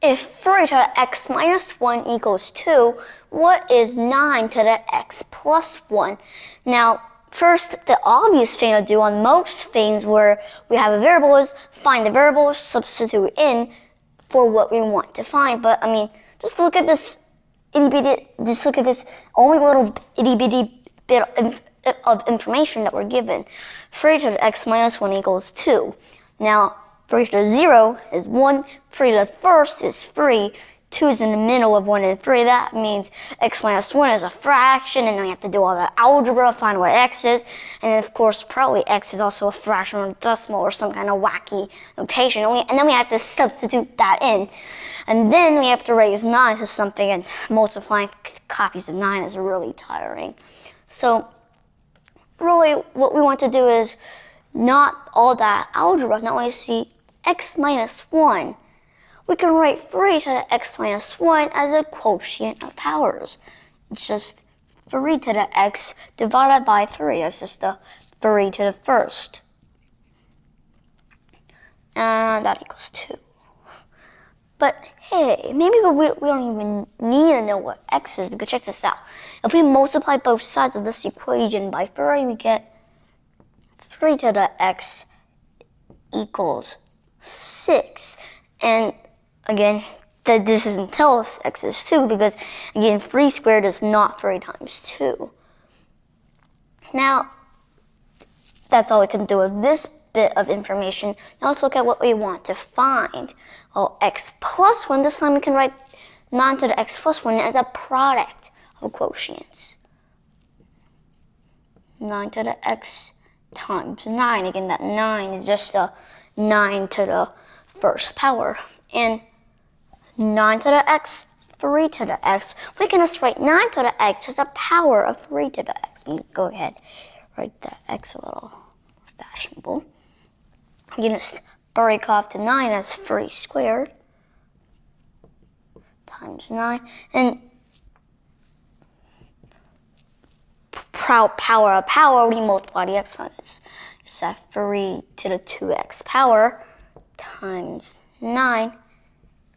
If 3 to the x minus 1 equals 2, what is 9 to the x plus 1? Now, first, the obvious thing to do on most things where we have a variable is find the variable, substitute in for what we want to find. But, I mean, just look at this only little itty bitty bit of information that we're given. 3 to the x minus 1 equals 2. Now, 3 to the 0 is 1, 3 to the first is 3, 2 is in the middle of 1 and 3. That means x minus 1 is a fraction, and then we have to do all the algebra, find what x is, and then of course probably x is also a fraction or decimal or some kind of wacky notation, and then we have to substitute that in. And then we have to raise 9 to something, and multiplying copies of 9 is really tiring. So really what we want to do is not all that algebra. Now we see x minus 1. We can write 3 to the x minus 1 as a quotient of powers. It's just 3 to the x divided by 3. That's just the 3 to the first. And that equals 2. But hey, maybe we don't even need to know what x is, because check this out. If we multiply both sides of this equation by 3, we get 3 to the x equals 6. And again, this doesn't tell us x is 2, because again, 3 squared is not 3 times 2. Now, that's all we can do with this bit of information. Now let's look at what we want to find. Well, x plus 1, this time we can write 9 to the x plus 1 as a product of quotients. 9 to the x times 9. Again, that 9 is just a 9 to the first power. And 9 to the x, 3 to the x. We can just write 9 to the x as a power of 3 to the x. We can go ahead, write that x a little fashionable. We can just break off to 9 as 3 squared times 9. And power of power, we multiply the exponents. Just have 3 to the 2x power times 9.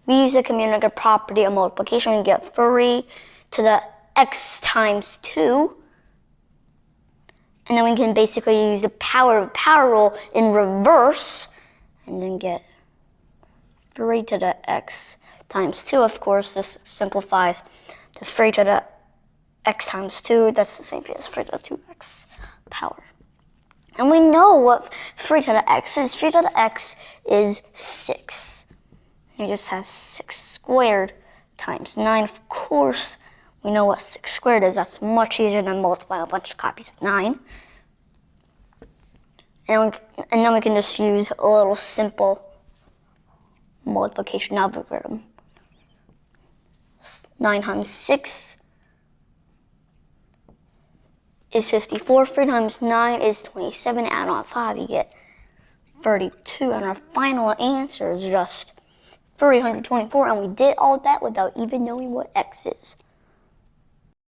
We use the commutative property of multiplication. We get 3 to the x times 2. And then we can basically use the power of power rule in reverse, and then get 3 to the x times 2. Of course, this simplifies to 3 to the x times 2. That's the same thing as 3 to the 2x power. And we know what 3 to the x is. 3 to the x is 6. It just has 6 squared times 9. Of course, we know what 6 squared is. That's much easier than multiplying a bunch of copies of 9. And then we can just use a little simple multiplication algorithm. 9 times 6 is 54. 3 times 9 is 27. Add on 5, you get 32. And our final answer is just 324. And we did all that without even knowing what x is.